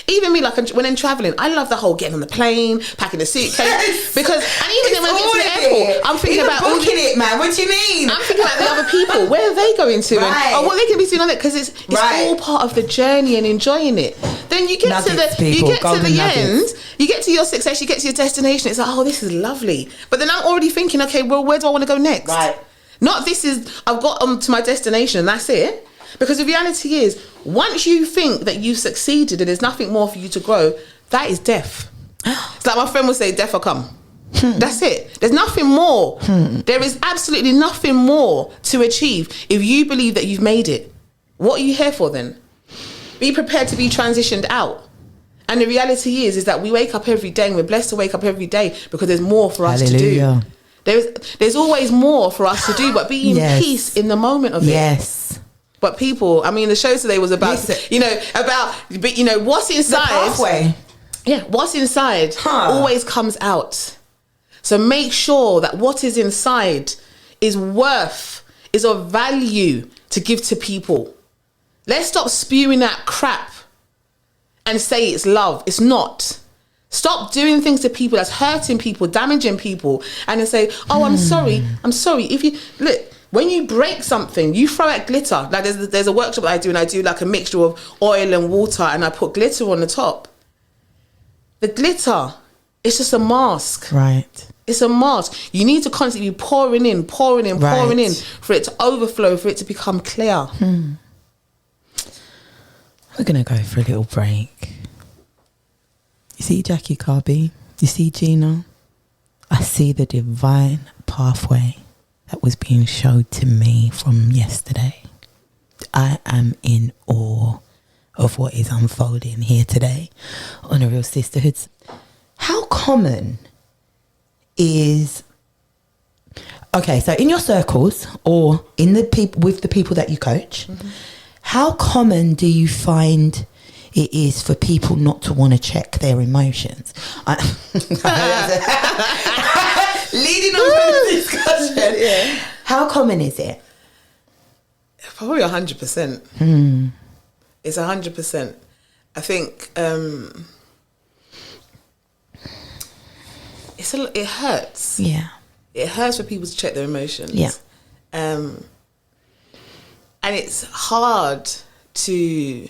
Even me, like when I'm traveling, I love the whole getting on the plane, packing the suitcase, because and even when I get to the airport, I'm thinking about booking it, man. What do you mean? I'm thinking about the other people. Where are they going to? And what they can be doing on it, because it's all part of the journey and enjoying it. Then you get to the end, you get to your success, you get to your destination. It's like, oh, this is lovely. But then I'm already thinking, okay, well, where do I want to go next? Right. Not I've got to my destination and that's it. Because the reality is, once you think that you've succeeded and there's nothing more for you to grow, that is death. It's like my friend would say, death will come. That's it. There's nothing more. There is absolutely nothing more to achieve if you believe that you've made it. What are you here for then? Be prepared to be transitioned out. And the reality is that we wake up every day and we're blessed to wake up every day because there's more for us to do. There's always more for us to do, but be in peace in the moment of it. Yes. But people, I mean, the show today was about, what's inside. The pathway. Yeah, what's inside always comes out. So make sure that what is inside is of value to give to people. Let's stop spewing that crap and say it's love. It's not. Stop doing things to people that's hurting people, damaging people, and then say, oh, I'm sorry. If you, look, when you break something, you throw out glitter. Like there's a workshop that I do, and I do like a mixture of oil and water, and I put glitter on the top. The glitter, it's just a mask. Right. It's a mask. You need to constantly be pouring in for it to overflow, for it to become clear. We're going to go for a little break. You see Jackie Carby? You see Jeanna? I see the divine pathway that was being showed to me from yesterday. I am in awe of what is unfolding here today on A Real Sisterhood. How common is... Okay, so in your circles or in the people with the people that you coach, how common do you find it is for people not to want to check their emotions? Leading on to the discussion. Yeah. How common is it? Probably 100%. It's 100%. I think it hurts. Yeah. It hurts for people to check their emotions. Yeah. And it's hard to...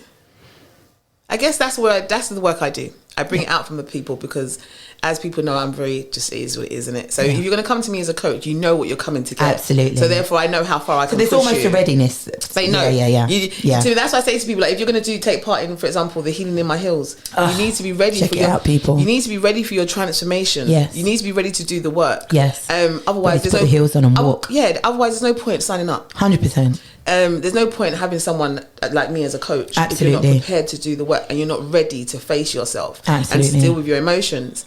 I guess that's the work I do. I bring it out from the people because, as people know, I'm very just it is what it is, isn't it? So if you're going to come to me as a coach, you know what you're coming to get. Absolutely. So therefore, I know how far I can push you. There's almost a readiness. They know. Yeah. So that's why I say to people, like, if you're going to take part in, for example, the Healing in My Heels, you need to be ready. Check it out, people. You need to be ready for your transformation. Yes. You need to be ready to do the work. Yes. Otherwise, there's put the heels on and walk. Otherwise, there's no point signing up. 100%. There's no point in having someone like me as a coach if you're not prepared to do the work and you're not ready to face yourself and to deal with your emotions.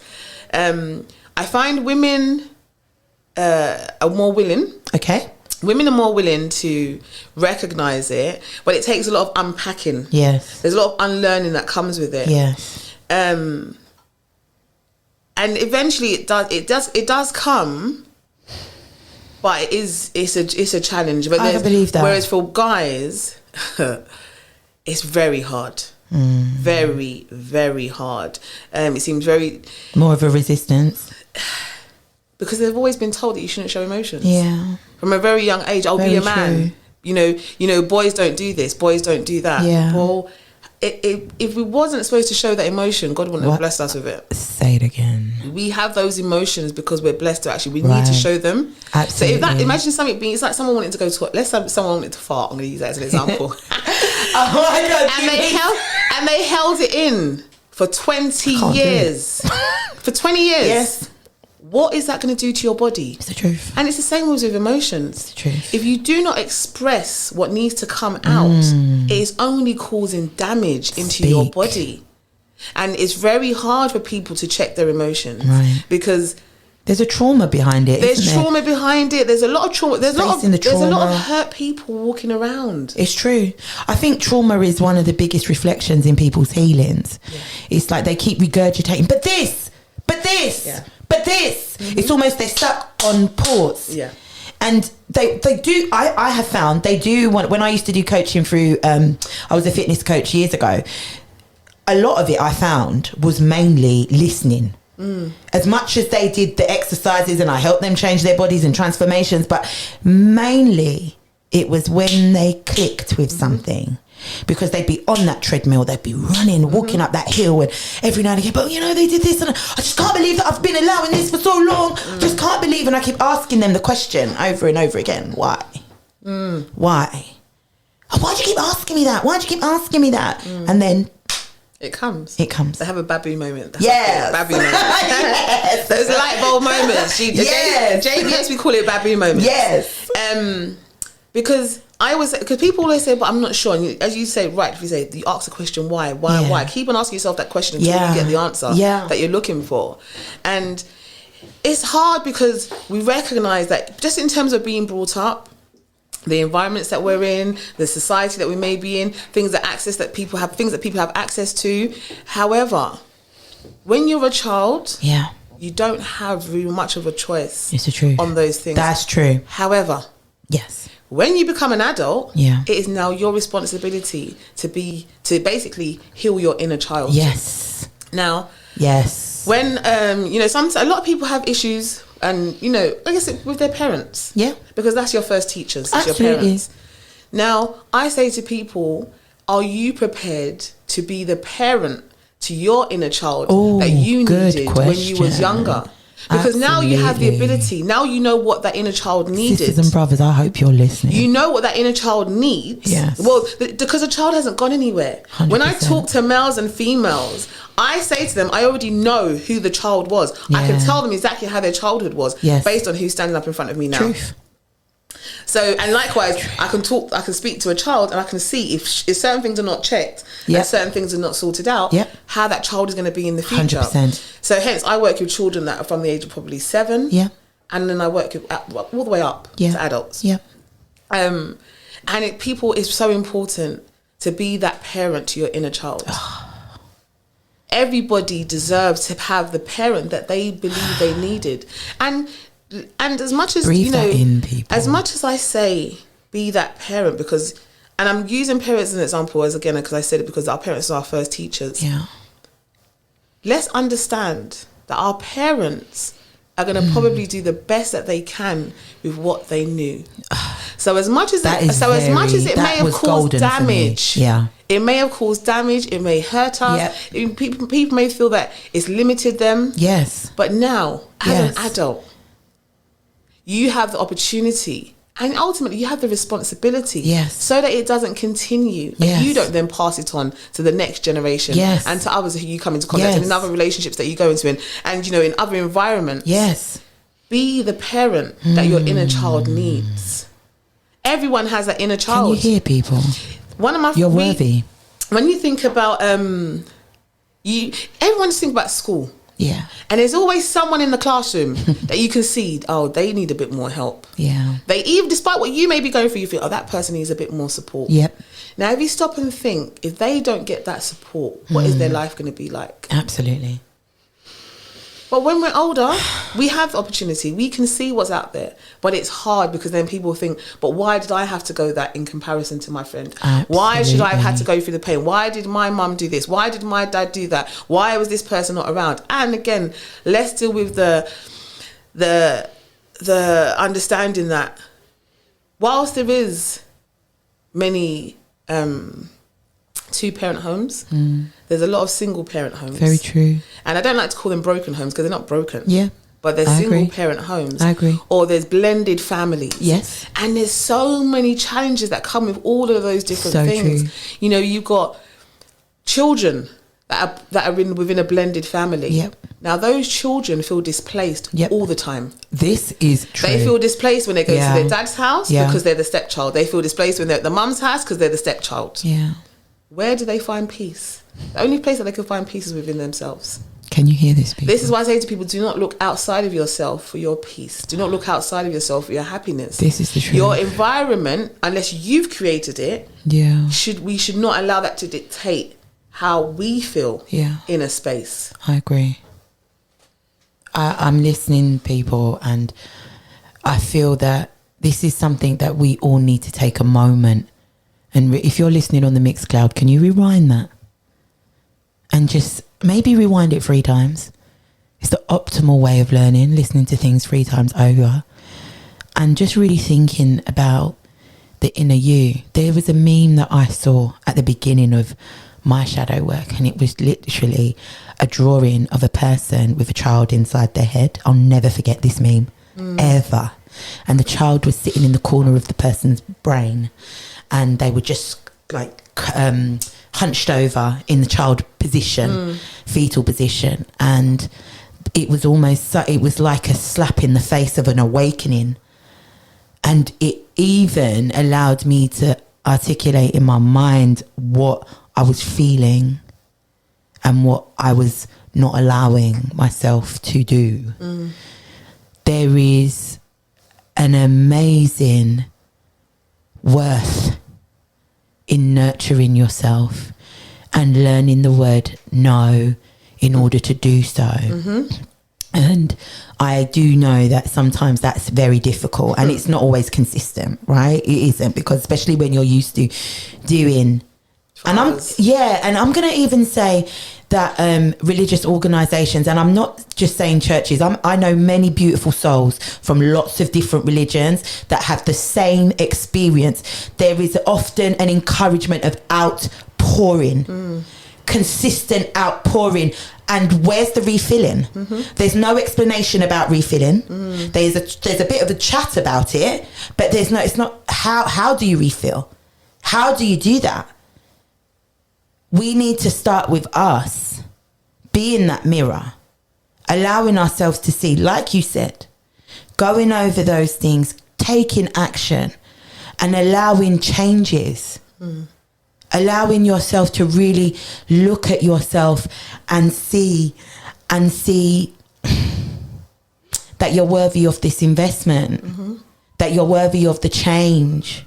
I find women are more willing. Okay. Women are more willing to recognise it, but it takes a lot of unpacking. Yes. There's a lot of unlearning that comes with it. Yes. And eventually it does come. But it's a challenge. But I believe that. Whereas for guys, it's very hard. Very, very hard. It seems very... More of a resistance. Because they've always been told that you shouldn't show emotions. Yeah. From a very young age, I'll be a man. True. You know, boys don't do this, boys don't do that. Yeah. Well, if we wasn't supposed to show that emotion, God wouldn't have blessed us with it. Say it again. We have those emotions because we're blessed to actually. We need to show them. Absolutely. So imagine something being. It's like someone wanting to go to. Let's say someone wanted to fart. I'm going to use that as an example. Oh my God! And they held it in for 20 years. For 20 years. Yes. What is that going to do to your body? It's the truth. And it's the same with emotions. It's the truth. If you do not express what needs to come out, it is only causing damage into your body. And it's very hard for people to check their emotions. Right. Because there's a trauma behind it. There's trauma behind it. There's a lot of trauma. There's a lot of hurt people walking around. It's true. I think trauma is one of the biggest reflections in people's healings. Yeah. It's like they keep regurgitating, but this. It's almost they're stuck on pause. Yeah. And they do, I have found they do want, when I used to do coaching through, I was a fitness coach years ago, a lot of it I found was mainly listening. As much as they did the exercises and I helped them change their bodies and transformations, but mainly it was when they clicked with something. Because they'd be on that treadmill, they'd be running, walking up that hill, and every now and again, but they did this, and I just can't believe that I've been allowing this for so long. Just can't believe, and I keep asking them the question over and over again, why? Why? Oh, why'd you keep asking me that? Why'd you keep asking me that? And then it comes. They have a babu moment. Yes. Babu moment. Yes. Those light bulb moments. Yes. JBS, we call it babu moments. Yes. Because people always say, but I'm not sure. And as you say, right, if you ask the question, why? Keep on asking yourself that question until you get the answer that you're looking for. And it's hard because we recognize that just in terms of being brought up, the environments that we're in, the society that we may be in, things that people have access to. However, when you're a child, you don't have really much of a choice. It's the truth. On those things. That's true. However, yes. When you become an adult, it is now your responsibility to basically heal your inner child. Yes. Now, yes. When a lot of people have issues, and I guess with their parents. Yeah. Because that's your first teachers. Absolutely. Your parents. Now, I say to people, are you prepared to be the parent to your inner child that you needed when you was younger? Because now you have the ability. Now you know what that inner child needed. Sisters and brothers, I hope you're listening. You know what that inner child needs. Yes. Well, because a child hasn't gone anywhere. 100%. When I talk to males and females, I say to them, I already know who the child was. Yeah. I can tell them exactly how their childhood was based on who's standing up in front of me now. Truth. So, and likewise, I can speak to a child and I can see if certain things are not checked and certain things are not sorted out, how that child is going to be in the future. 100%. So hence I work with children that are from the age of probably 7. Yeah. And then I work with all the way up to adults. Yeah. And it's so important to be that parent to your inner child. Everybody deserves to have the parent that they believe they needed. And as much as as much as I say be that parent, because, and I'm using parents as an example because I said it because our parents are our first teachers. Yeah. Let's understand that our parents are going to probably do the best that they can with what they knew. So as much as it may have caused damage, it may have caused damage, it may hurt us. People may feel that it's limited them. Yes. But now, as an adult, you have the opportunity and ultimately you have the responsibility so that it doesn't continue. And you don't then pass it on to the next generation and to others who you come into contact and in other relationships that you go into and in other environments. Yes. Be the parent that your inner child needs. Everyone has that inner child. Can you hear people? You're worthy. When you think about everyone just think about school. Yeah. And there's always someone in the classroom that you can see, they need a bit more help. Yeah. Despite what you may be going through, you feel, that person needs a bit more support. Yep. Now, if you stop and think, if they don't get that support, what is their life going to be like? Absolutely. But when we're older, we have the opportunity. We can see what's out there. But it's hard because then people think, but why did I have to go that in comparison to my friend? Absolutely. Why should I have had to go through the pain? Why did my mum do this? Why did my dad do that? Why was this person not around? And again, let's deal with the understanding that whilst there is many two-parent homes, there's a lot of single-parent homes. Very true. And I don't like to call them broken homes because they're not broken. Yeah. But there's single-parent homes. I agree. Or there's blended families. Yes. And there's so many challenges that come with all of those different things. True. You've got children that are within a blended family. Yep. Now, those children feel displaced all the time. This is true. They feel displaced when they go to their dad's house because they're the stepchild. They feel displaced when they're at the mum's house because they're the stepchild. Yeah. Where do they find peace? The only place that they can find peace is within themselves. Can you hear this, people? This is why I say to people, do not look outside of yourself for your peace. Do not look outside of yourself for your happiness. This is the truth. Your environment, unless you've created it, we should not allow that to dictate how we feel in a space. I agree. I'm listening, people, and I feel that this is something that we all need to take a moment. And if you're listening on the Mixcloud, can you rewind that? And just maybe rewind it 3 times. It's the optimal way of learning, listening to things 3 times over. And just really thinking about the inner you. There was a meme that I saw at the beginning of my shadow work, and it was literally a drawing of a person with a child inside their head. I'll never forget this meme, ever. And the child was sitting in the corner of the person's brain, and they were just like hunched over in the child position, fetal position. And it was it was like a slap in the face of an awakening. And it even allowed me to articulate in my mind what I was feeling and what I was not allowing myself to do. There is an amazing worth in nurturing yourself and learning the word no in order to do so. And I do know that sometimes that's very difficult and it's not always consistent, right? It isn't, because especially when you're used to doing, and I'm going to even say that religious organisations, and I'm not just saying churches, I know many beautiful souls from lots of different religions that have the same experience. There is often an encouragement of outpouring, consistent outpouring. And where's the refilling? There's no explanation about refilling. There's a bit of a chat about it, but it's not how do you refill? How do you do that? We need to start with us, being that mirror, allowing ourselves to see, like you said, going over those things, taking action, and allowing changes. Allowing yourself to really look at yourself and see that you're worthy of this investment, that you're worthy of the change,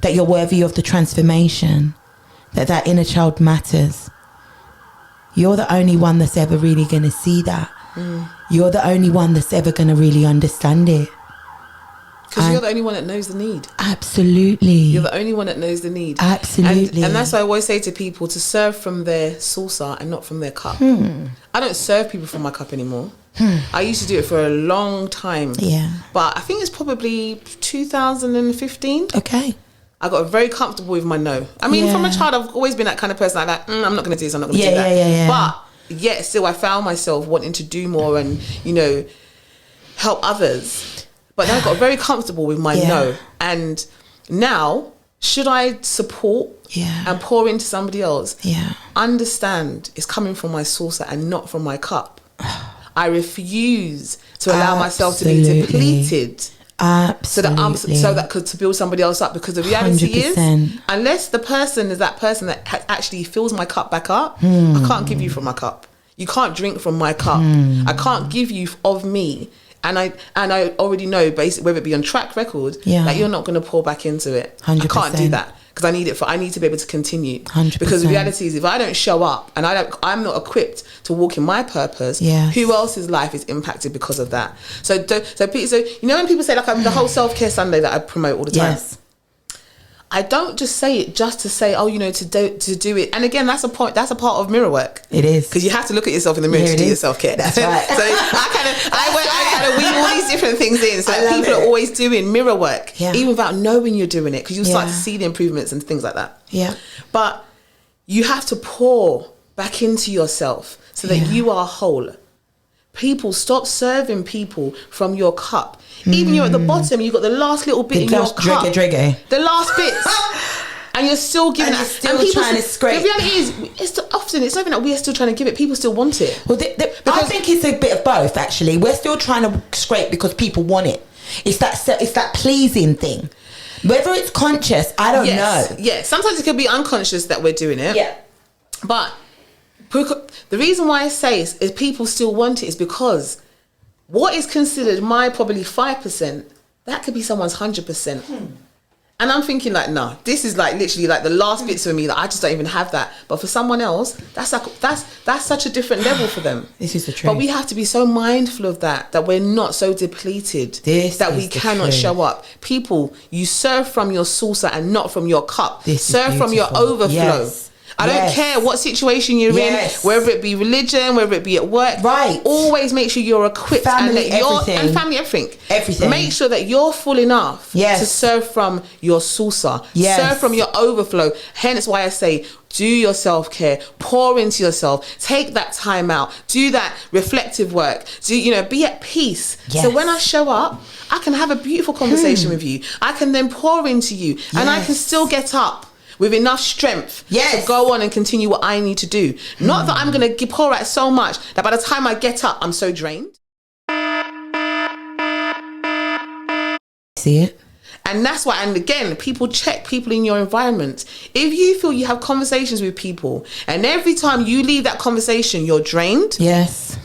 that you're worthy of the transformation, that inner child matters. You're the only one that's ever really going to see that. You're the only one that's ever going to really understand it. Because you're the only one that knows the need. Absolutely. You're the only one that knows the need. Absolutely. And that's why I always say to people to serve from their saucer and not from their cup. I don't serve people from my cup anymore. I used to do it for a long time. Yeah. But I think it's probably 2015. Okay. I got very comfortable with my no. I mean, from a child, I've always been that kind of person like that. I'm not going to do this, I'm not going to do that. Yeah. But yet still I found myself wanting to do more and, you know, help others. But then I got very comfortable with my no. And now, should I support and pour into somebody else? Understand it's coming from my saucer and not from my cup. I refuse to allow myself to be depleted. Absolutely. So that could to build somebody else up, because the reality 100%. Is, unless the person is that person that actually fills my cup back up, I can't give you from my cup. You can't drink from my cup. I can't give you of me. And I already know, basically, whether it be on track record, that you're not going to pour back into it. 100%. I can't do that, because I need to be able to continue. 100%. Because the reality is, if I don't show up and I'm not equipped to walk in my purpose, who else's life is impacted because of that? So you know when people say, like, the whole self-care Sunday that I promote all the time. Yes. I don't just say it just to say, oh, you know, to do it. And again, that's a part of mirror work. It is. Because you have to look at yourself in the mirror to do your self-care. That's right. So I kind of weave all these different things in. So people are always doing mirror work, even without knowing you're doing it, because you'll start to see the improvements and things like that. Yeah. But you have to pour back into yourself so that you are whole. People, stop serving people from your cup. Even you're at the bottom, you've got the last little bit in your cup. The last bits. And you're still giving it. And you're still trying to scrape. The reality is, it's not even that we're still trying to give it. People still want it. Well, I think it's a bit of both, actually. We're still trying to scrape because people want it. It's that pleasing thing. Whether it's conscious, I don't know. Yeah, sometimes it could be unconscious that we're doing it. Yeah. But the reason why I say is people still want it is because what is considered my probably 5%, that could be someone's 100%. And I'm thinking like, no, this is like literally like the last bits for me that I just don't even have that. But for someone else, that's such a different level for them. This is the truth. But we have to be so mindful of that we're not so depleted that we cannot show up. People, you serve from your saucer and not from your cup. Serve from your overflow. Yes. I don't care what situation you're in, whether it be religion, whether it be at work. Right. Always make sure you're equipped family, everything. Make sure that you're full enough to serve from your saucer. Serve from your overflow. Hence why I say, do your self-care, pour into yourself, take that time out, do that reflective work, be at peace. So when I show up, I can have a beautiful conversation with you. I can then pour into you and I can still get up with enough strength to go on and continue what I need to do. Not that I'm going to pour out so much that by the time I get up, I'm so drained. See it? And that's why, and again, people check people in your environment. If you feel you have conversations with people and every time you leave that conversation, you're drained. Yes.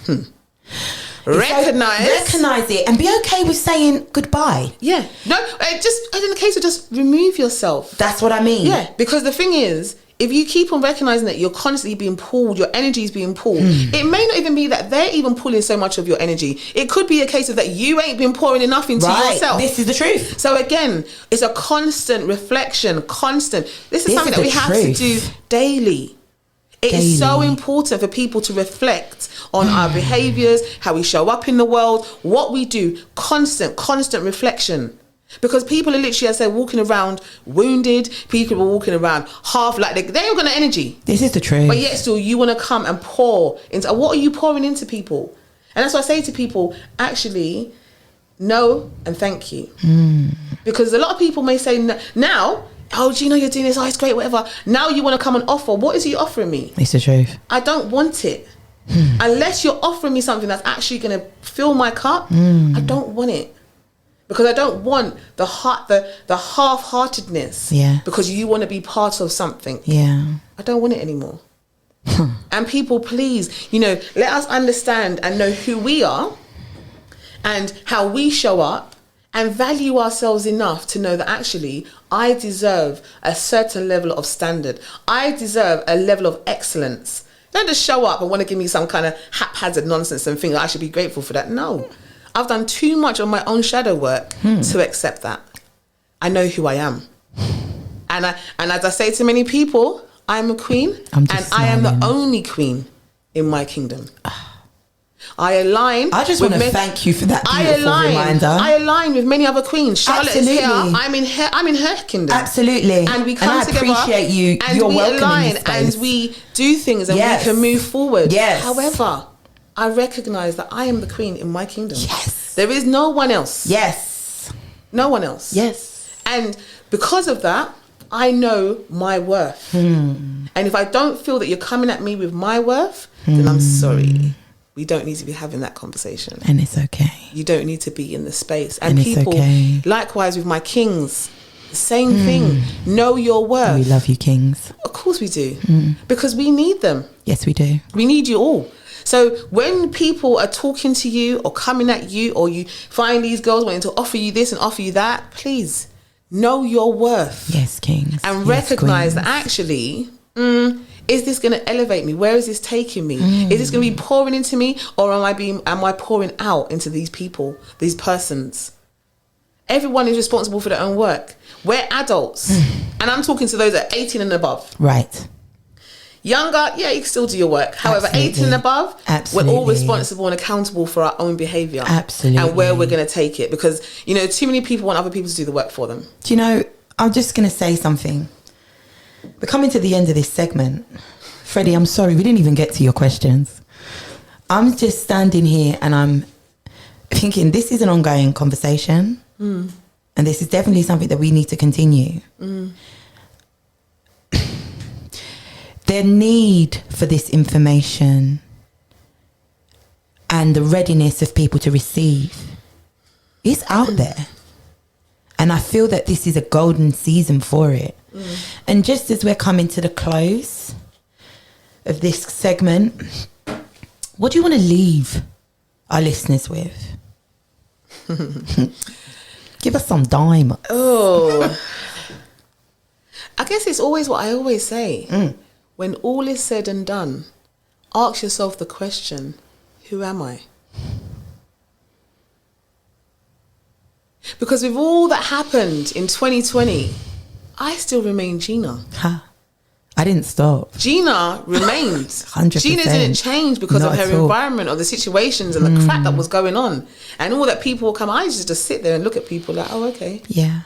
Recognize it and be okay with saying goodbye. Yeah. No, just in the case of just remove yourself. That's what I mean. Yeah. Because the thing is, if you keep on recognizing that you're constantly being pulled, your energy is being pulled, it may not even be that they're even pulling so much of your energy. It could be a case of that you ain't been pouring enough into yourself. This is the truth. So again, it's a constant reflection, This is something that we have to do daily. It is so important for people to reflect on our behaviours, how we show up in the world, what we do, constant reflection. Because people are literally, as I say, walking around wounded, people are walking around half like they ain't got no energy. This is the truth. But yet still you want to come and pour into, what are you pouring into people? And that's why I say to people, actually, no and thank you. Because a lot of people may say now, oh, Gina, you're doing this, oh, it's great, whatever. Now you want to come and offer. What is he offering me? It's the truth. I don't want it. Unless you're offering me something that's actually going to fill my cup, I don't want it. Because I don't want the half-heartedness. Yeah. Because you want to be part of something. Yeah. I don't want it anymore. And people, please, let us understand and know who we are and how we show up, and value ourselves enough to know that actually I deserve a certain level of standard. I deserve a level of excellence. Don't just show up and want to give me some kind of haphazard nonsense and think that I should be grateful for that. No. I've done too much of my own shadow work to accept that. I know who I am. And as I say to many people, I'm a queen, and I am the only queen in my kingdom. I align. I just want to thank you for that beautiful reminder. I align with many other queens. Charlotte is here. I'm in her kingdom. Absolutely. And we come together. I appreciate you. And You're we welcome align in this space. and we do things and we can move forward. Yes. However, I recognize that I am the queen in my kingdom. Yes. There is no one else. Yes. No one else. Yes. And because of that, I know my worth. And if I don't feel that you're coming at me with my worth, then I'm sorry. We don't need to be having that conversation. And it's okay. You don't need to be in the space. And it's people, okay. Likewise with my kings, the same thing. Know your worth. We love you, kings. Of course we do. Because we need them. Yes, we do. We need you all. So when people are talking to you or coming at you, or you find these girls wanting to offer you this and offer you that, please know your worth. Yes, kings. And yes, recognize queens. that actually, is this going to elevate me? Where is this taking me? Is this going to be pouring into me, or am I pouring out into these people, these persons? Everyone is responsible for their own work. We're adults. And I'm talking to those at 18 and above. Right. Younger, yeah, you can still do your work. However, Absolutely. 18 and above, Absolutely. we're all responsible and accountable for our own behaviour. Absolutely. And where we're going to take it. Because, too many people want other people to do the work for them. Do you know, I'm just going to say something. We're coming to the end of this segment. Freddie, I'm sorry, we didn't even get to your questions. I'm just standing here and I'm thinking this is an ongoing conversation. And this is definitely something that we need to continue. The need for this information and the readiness of people to receive is out there. And I feel that this is a golden season for it. And just as we're coming to the close of this segment, what do you want to leave our listeners with? Give us some dime. Oh, I guess it's always what I always say. When all is said and done, ask yourself the question, who am I? Because with all that happened in 2020, I still remain Jeanna. I didn't stop. Jeanna remained. 100%. Jeanna didn't change because Not of at her all. environment or the situations and the crap that was going on. And all that people will come, I used to just sit there and look at people like, oh, okay. Yeah.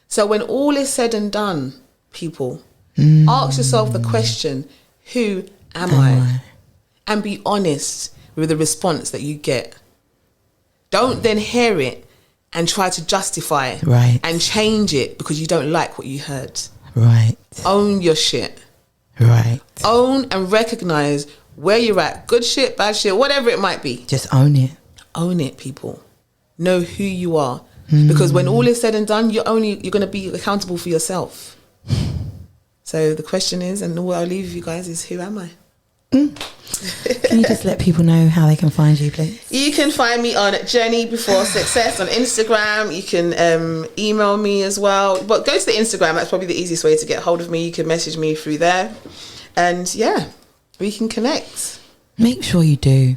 So when all is said and done, people, ask yourself the question, who am I? And be honest with the response that you get. Don't then hear it and try to justify and change it because you don't like what you heard. Right. Own your shit. Right. Own and recognize where you're at. Good shit, bad shit, whatever it might be. Just own it. Own it, people. Know who you are. Because when all is said and done, you're going to be accountable for yourself. So the question is, and what I'll leave you guys is, who am I? Can you just let people know how they can find you, please? You can find me on Journey Before Success on Instagram. You can email me as well. But go to the Instagram. That's probably the easiest way to get hold of me. You can message me through there. And yeah, we can connect. Make sure you do.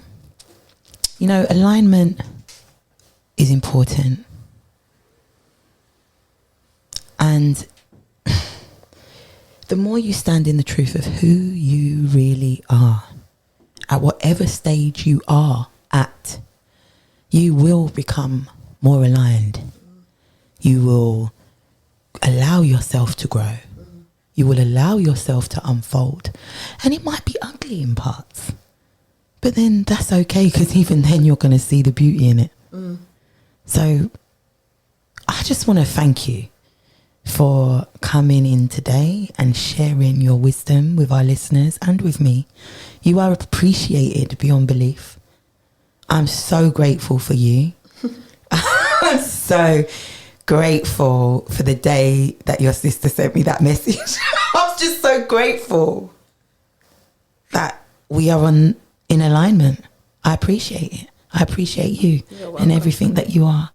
Alignment is important. And the more you stand in the truth of who you really are, at whatever stage you are at, you will become more aligned. You will allow yourself to grow. You will allow yourself to unfold. And it might be ugly in parts. But then that's okay, because even then you're going to see the beauty in it. So I just want to thank you for coming in today and sharing your wisdom with our listeners and with me. You are appreciated beyond belief. I'm so grateful for you. I'm so grateful for the day that your sister sent me that message. I was just so grateful that we are in alignment. I appreciate it. I appreciate you and everything that you are.